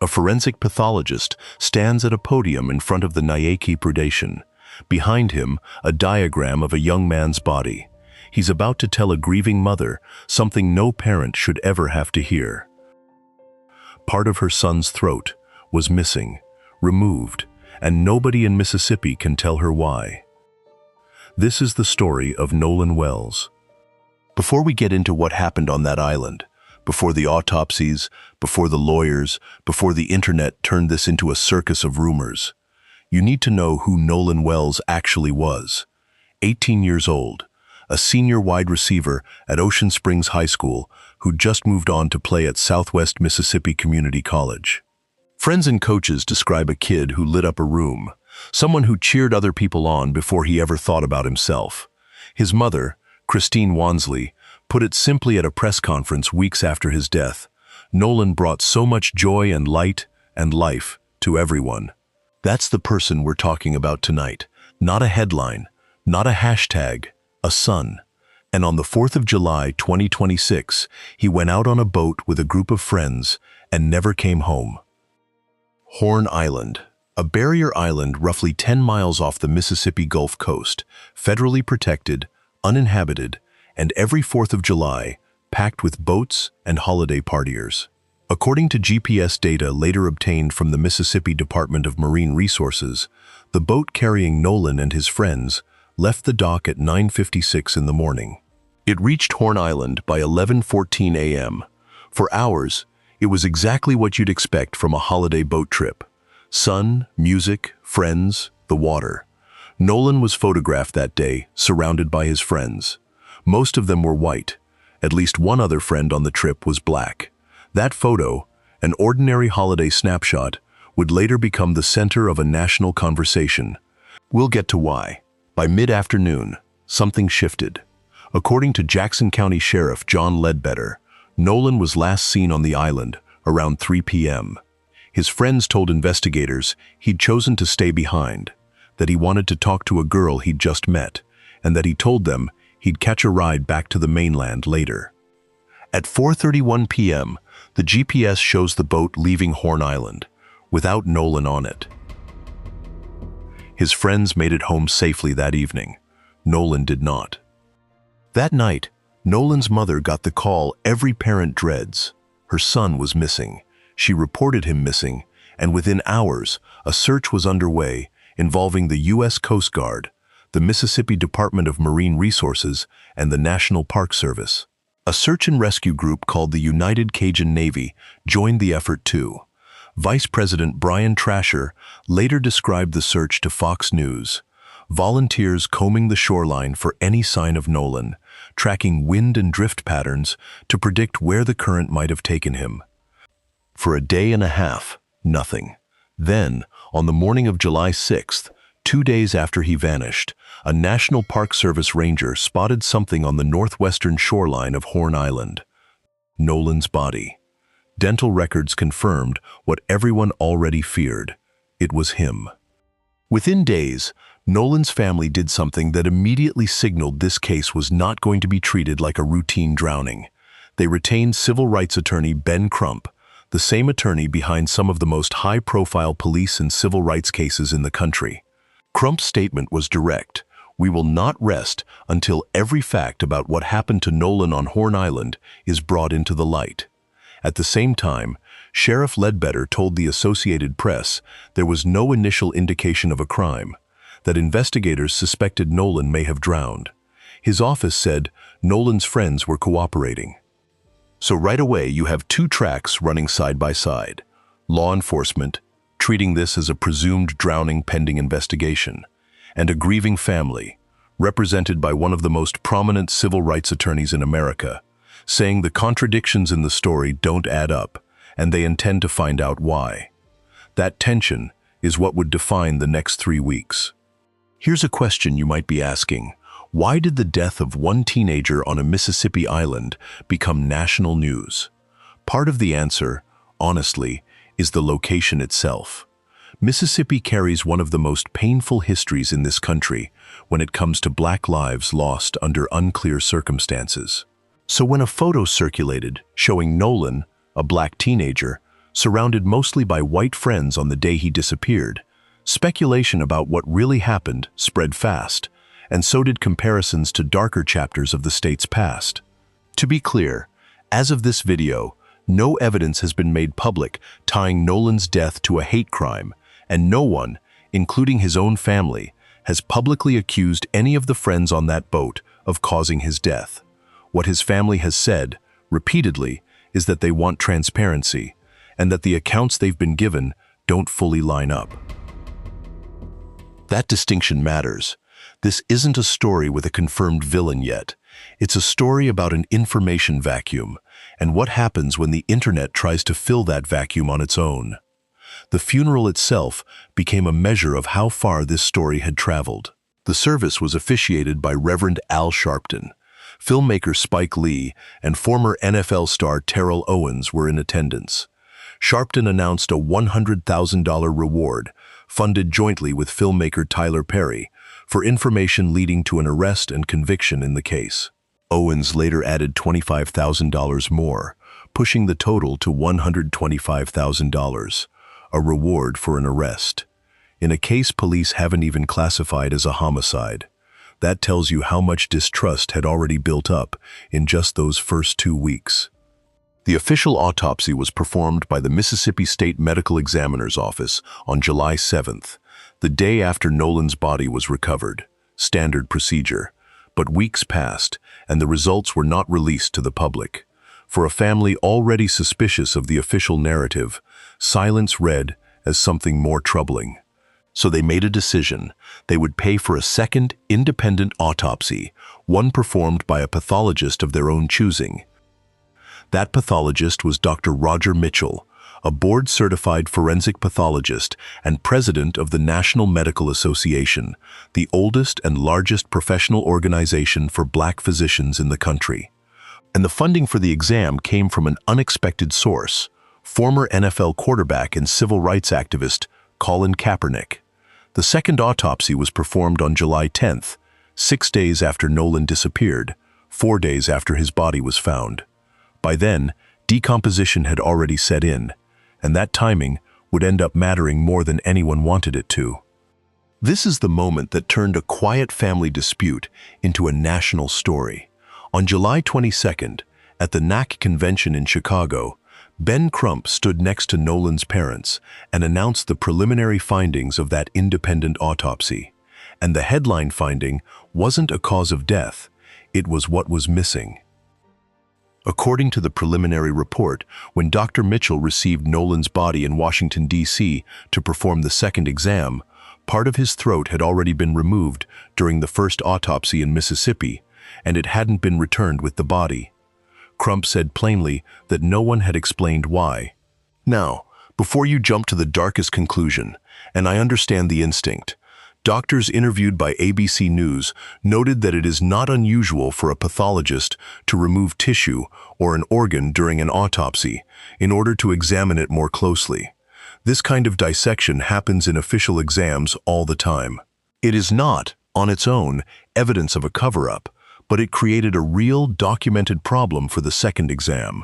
A forensic pathologist stands at a podium in front of the Nayaki predation. Behind him, a diagram of a young man's body. He's about to tell a grieving mother something no parent should ever have to hear. Part of her son's throat was missing, removed, and nobody in Mississippi can tell her why. This is the story of Nolan Wells. Before we get into what happened on that island, before the autopsies, before the lawyers, before the internet turned this into a circus of rumors, you need to know who Nolan Wells actually was. 18 years old, a senior wide receiver at Ocean Springs High School who just moved on to play at Southwest Mississippi Community College. Friends and coaches describe a kid who lit up a room, someone who cheered other people on before he ever thought about himself. His mother, Christine Wansley, put it simply at a press conference weeks after his death. Nolan brought so much joy and light and life to everyone. That's the person we're talking about tonight. Not a headline, not a hashtag, a son. And on the 4th of July, 2026, he went out on a boat with a group of friends and never came home. Horn Island, a barrier island roughly 10 miles off the Mississippi Gulf Coast, federally protected, uninhabited, and every 4th of July, packed with boats and holiday partiers. According to GPS data later obtained from the Mississippi Department of Marine Resources, the boat carrying Nolan and his friends left the dock at 9:56 in the morning. It reached Horn Island by 11:14 a.m. For hours, it was exactly what you'd expect from a holiday boat trip. Sun, music, friends, the water. Nolan was photographed that day, surrounded by his friends. Most of them were white. At least one other friend on the trip was black. That photo, an ordinary holiday snapshot, would later become the center of a national conversation. We'll get to why. By mid-afternoon, something shifted. According to Jackson County Sheriff John Ledbetter, Nolan was last seen on the island around 3 p.m. His friends told investigators he'd chosen to stay behind, that he wanted to talk to a girl he'd just met, and that he told them he'd catch a ride back to the mainland later. At 4:31 p.m., the GPS shows the boat leaving Horn Island, without Nolan on it. His friends made it home safely that evening. Nolan did not. That night, Nolan's mother got the call every parent dreads. Her son was missing. She reported him missing, and within hours, a search was underway involving the U.S. Coast Guard, the Mississippi Department of Marine Resources, and the National Park Service. A search and rescue group called the United Cajun Navy joined the effort too. Vice President Brian Trasher later described the search to Fox News. Volunteers combing the shoreline for any sign of Nolan, tracking wind and drift patterns to predict where the current might have taken him. For a day and a half, nothing. Then, on the morning of July 6th, 2 days after he vanished, a National Park Service ranger spotted something on the northwestern shoreline of Horn Island. Nolan's body. Dental records confirmed what everyone already feared. It was him. Within days, Nolan's family did something that immediately signaled this case was not going to be treated like a routine drowning. They retained civil rights attorney Ben Crump, the same attorney behind some of the most high-profile police and civil rights cases in the country. Crump's statement was direct. We will not rest until every fact about what happened to Nolan on Horn Island is brought into the light. At the same time, Sheriff Ledbetter told the Associated Press there was no initial indication of a crime, that investigators suspected Nolan may have drowned. His office said Nolan's friends were cooperating. So right away you have two tracks running side by side. Law enforcement, treating this as a presumed drowning pending investigation, and a grieving family, represented by one of the most prominent civil rights attorneys in America, saying the contradictions in the story don't add up, and they intend to find out why. That tension is what would define the next 3 weeks. Here's a question you might be asking. Why did the death of one teenager on a Mississippi island become national news? Part of the answer, honestly, is the location itself. Mississippi carries one of the most painful histories in this country when it comes to black lives lost under unclear circumstances. So when a photo circulated showing Nolan, a black teenager, surrounded mostly by white friends on the day he disappeared. Speculation about what really happened spread fast, and so did comparisons to darker chapters of the state's past. To be clear, as of this video, no evidence has been made public tying Nolan's death to a hate crime, and no one, including his own family, has publicly accused any of the friends on that boat of causing his death. What his family has said, repeatedly, is that they want transparency, and that the accounts they've been given don't fully line up. That distinction matters. This isn't a story with a confirmed villain yet. It's a story about an information vacuum, and what happens when the internet tries to fill that vacuum on its own. The funeral itself became a measure of how far this story had traveled. The service was officiated by Reverend Al Sharpton. Filmmaker Spike Lee and former NFL star Terrell Owens were in attendance. Sharpton announced a $100,000 reward, funded jointly with filmmaker Tyler Perry, for information leading to an arrest and conviction in the case. Owens later added $25,000 more, pushing the total to $125,000, a reward for an arrest. In a case police haven't even classified as a homicide. That tells you how much distrust had already built up in just those first 2 weeks. The official autopsy was performed by the Mississippi State Medical Examiner's Office on July 7th, the day after Nolan's body was recovered. Standard procedure. But weeks passed, and the results were not released to the public. For a family already suspicious of the official narrative, silence read as something more troubling. So they made a decision. They would pay for a second, independent autopsy, one performed by a pathologist of their own choosing. That pathologist was Dr. Roger Mitchell, a board-certified forensic pathologist and president of the National Medical Association, the oldest and largest professional organization for black physicians in the country. And the funding for the exam came from an unexpected source, former NFL quarterback and civil rights activist Colin Kaepernick. The second autopsy was performed on July 10th, 6 days after Nolan disappeared, 4 days after his body was found. By then, decomposition had already set in, and that timing would end up mattering more than anyone wanted it to. This is the moment that turned a quiet family dispute into a national story. On July 22nd, at the NAC convention in Chicago, Ben Crump stood next to Nolan's parents and announced the preliminary findings of that independent autopsy. And the headline finding wasn't a cause of death, it was what was missing. According to the preliminary report, when Dr. Mitchell received Nolan's body in Washington, D.C. to perform the second exam, part of his throat had already been removed during the first autopsy in Mississippi, and it hadn't been returned with the body. Crump said plainly that no one had explained why. Now, before you jump to the darkest conclusion, and I understand the instinct, doctors interviewed by ABC News noted that it is not unusual for a pathologist to remove tissue or an organ during an autopsy in order to examine it more closely. This kind of dissection happens in official exams all the time. It is not, on its own, evidence of a cover-up, but it created a real, documented problem for the second exam.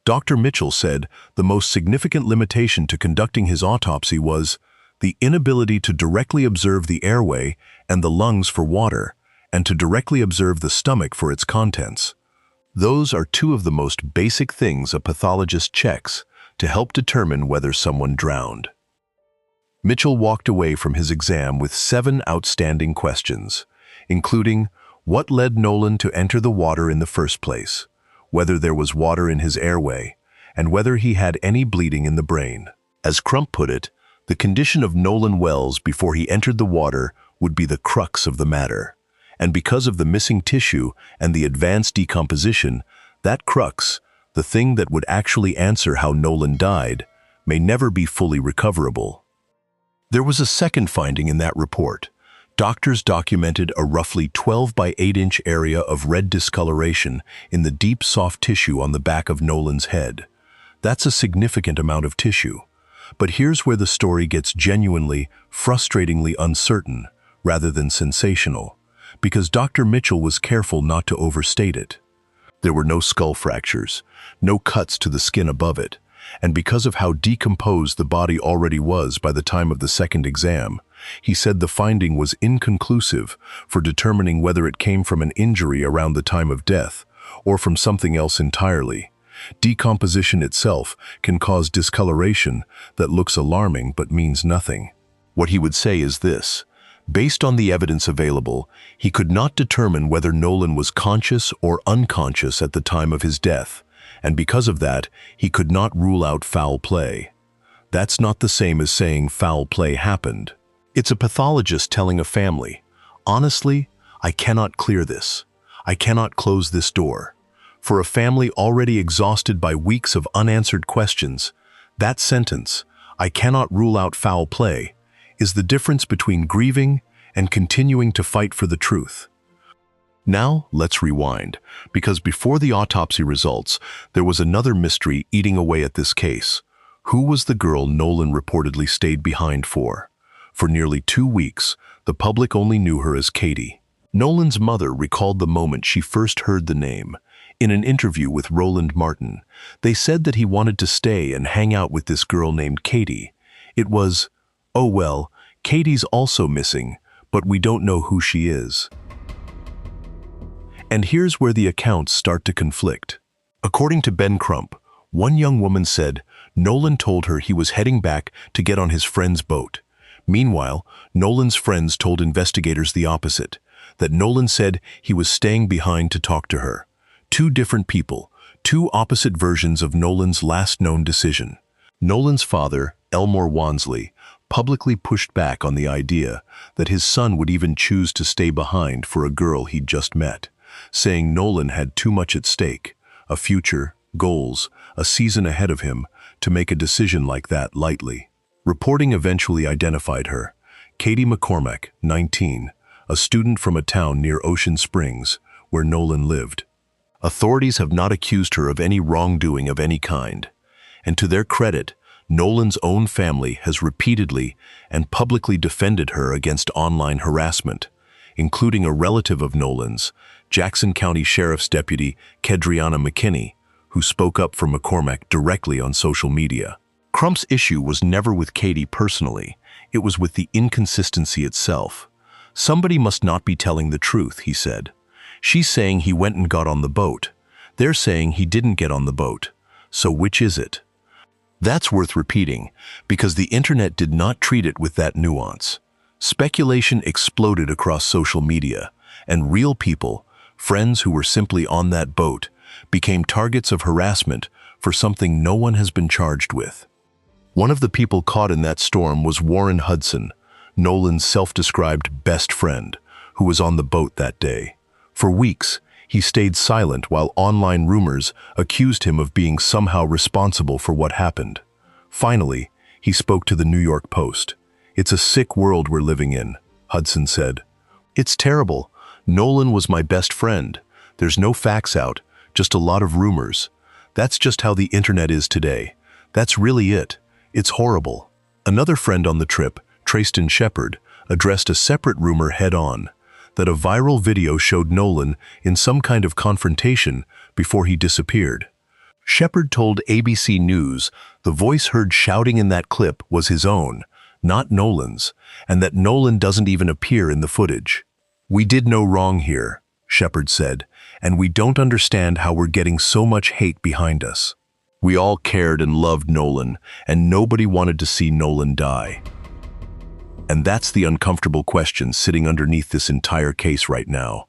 Dr. Mitchell said the most significant limitation to conducting his autopsy was the inability to directly observe the airway and the lungs for water, and to directly observe the stomach for its contents. Those are two of the most basic things a pathologist checks to help determine whether someone drowned. Mitchell walked away from his exam with 7 outstanding questions, including what led Nolan to enter the water in the first place, whether there was water in his airway, and whether he had any bleeding in the brain. As Crump put it, the condition of Nolan Wells before he entered the water would be the crux of the matter. And because of the missing tissue and the advanced decomposition, that crux, the thing that would actually answer how Nolan died, may never be fully recoverable. There was a second finding in that report. Doctors documented a roughly 12 by 8 inch area of red discoloration in the deep soft tissue on the back of Nolan's head. That's a significant amount of tissue. But here's where the story gets genuinely, frustratingly uncertain, rather than sensational, because Dr. Mitchell was careful not to overstate it. There were no skull fractures, no cuts to the skin above it, and because of how decomposed the body already was by the time of the second exam, he said the finding was inconclusive for determining whether it came from an injury around the time of death or from something else entirely. Decomposition itself can cause discoloration that looks alarming but means nothing. What he would say is this: based on the evidence available, he could not determine whether Nolan was conscious or unconscious at the time of his death, and because of that, he could not rule out foul play. That's not the same as saying foul play happened. It's a pathologist telling a family, "Honestly, I cannot clear this. I cannot close this door." For a family already exhausted by weeks of unanswered questions, that sentence, "I cannot rule out foul play," is the difference between grieving and continuing to fight for the truth. Now, let's rewind, because before the autopsy results, there was another mystery eating away at this case. Who was the girl Nolan reportedly stayed behind for? For nearly 2 weeks, the public only knew her as Katie. Nolan's mother recalled the moment she first heard the name. In an interview with Roland Martin, they said that he wanted to stay and hang out with this girl named Katie. It was, "Oh well, Katie's also missing, but we don't know who she is." And here's where the accounts start to conflict. According to Ben Crump, one young woman said Nolan told her he was heading back to get on his friend's boat. Meanwhile, Nolan's friends told investigators the opposite, that Nolan said he was staying behind to talk to her. Two different people, two opposite versions of Nolan's last known decision. Nolan's father, Elmore Wansley, publicly pushed back on the idea that his son would even choose to stay behind for a girl he'd just met, saying Nolan had too much at stake, a future, goals, a season ahead of him, to make a decision like that lightly. Reporting eventually identified her, Katie McCormack, 19, a student from a town near Ocean Springs, where Nolan lived. Authorities have not accused her of any wrongdoing of any kind, and to their credit, Nolan's own family has repeatedly and publicly defended her against online harassment, including a relative of Nolan's, Jackson County Sheriff's Deputy Kedriana McKinney, who spoke up for McCormack directly on social media. Crump's issue was never with Katie personally, it was with the inconsistency itself. "Somebody must not be telling the truth," he said. "She's saying he went and got on the boat. They're saying he didn't get on the boat. So which is it?" That's worth repeating, because the internet did not treat it with that nuance. Speculation exploded across social media, and real people, friends who were simply on that boat, became targets of harassment for something no one has been charged with. One of the people caught in that storm was Warren Hudson, Nolan's self-described best friend, who was on the boat that day. For weeks, he stayed silent while online rumors accused him of being somehow responsible for what happened. Finally, he spoke to the New York Post. "It's a sick world we're living in," Hudson said. "It's terrible. Nolan was my best friend. There's no facts out, just a lot of rumors. That's just how the internet is today. That's really it. It's horrible." Another friend on the trip, Trayston Shepard, addressed a separate rumor head-on, that a viral video showed Nolan in some kind of confrontation before he disappeared. Shepard told ABC News the voice heard shouting in that clip was his own, not Nolan's, and that Nolan doesn't even appear in the footage. "We did no wrong here," Shepard said, "and we don't understand how we're getting so much hate behind us. We all cared and loved Nolan, and nobody wanted to see Nolan die." And that's the uncomfortable question sitting underneath this entire case right now.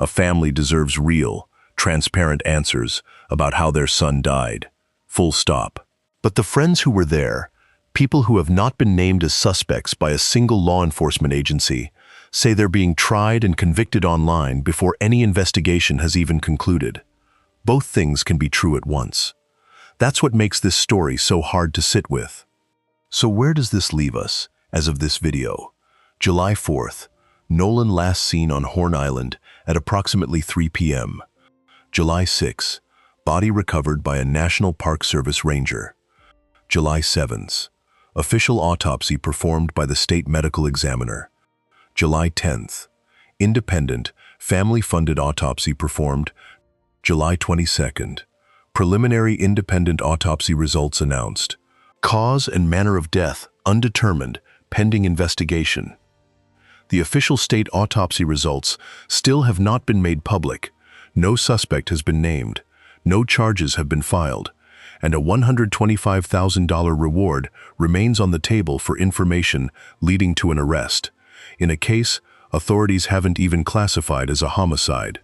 A family deserves real, transparent answers about how their son died. Full stop. But the friends who were there, people who have not been named as suspects by a single law enforcement agency, say they're being tried and convicted online before any investigation has even concluded. Both things can be true at once. That's what makes this story so hard to sit with. So where does this leave us, as of this video? July 4th, Nolan last seen on Horn Island at approximately 3 p.m. July 6th, body recovered by a National Park Service ranger. July 7th, official autopsy performed by the state medical examiner. July 10th, independent, family-funded autopsy performed. July 22nd, Preliminary independent autopsy results announced. Cause and manner of death undetermined, pending investigation. The official state autopsy results still have not been made public. No suspect has been named. No charges have been filed. And a $125,000 reward remains on the table for information leading to an arrest, in a case authorities haven't even classified as a homicide.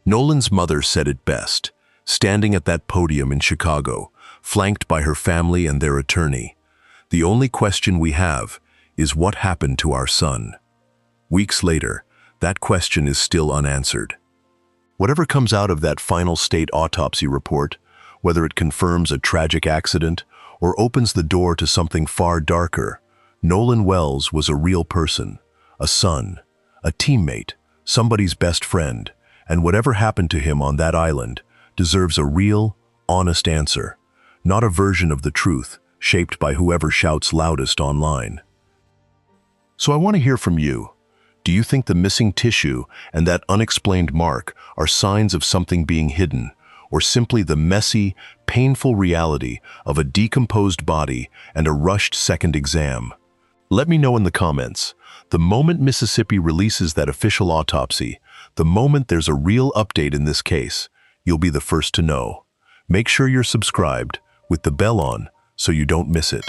Nolan's mother said it best, standing at that podium in Chicago, flanked by her family and their attorney. The only question we have is what happened to our son. Weeks later, that question is still unanswered. Whatever comes out of that final state autopsy report, whether it confirms a tragic accident or opens the door to something far darker, Nolan Wells was a real person, a son, a teammate, somebody's best friend, and whatever happened to him on that island deserves a real, honest answer, not a version of the truth shaped by whoever shouts loudest online. So I want to hear from you. Do you think the missing tissue and that unexplained mark are signs of something being hidden, or simply the messy, painful reality of a decomposed body and a rushed second exam? Let me know in the comments. The moment Mississippi releases that official autopsy, the moment there's a real update in this case, you'll be the first to know. Make sure you're subscribed with the bell on so you don't miss it.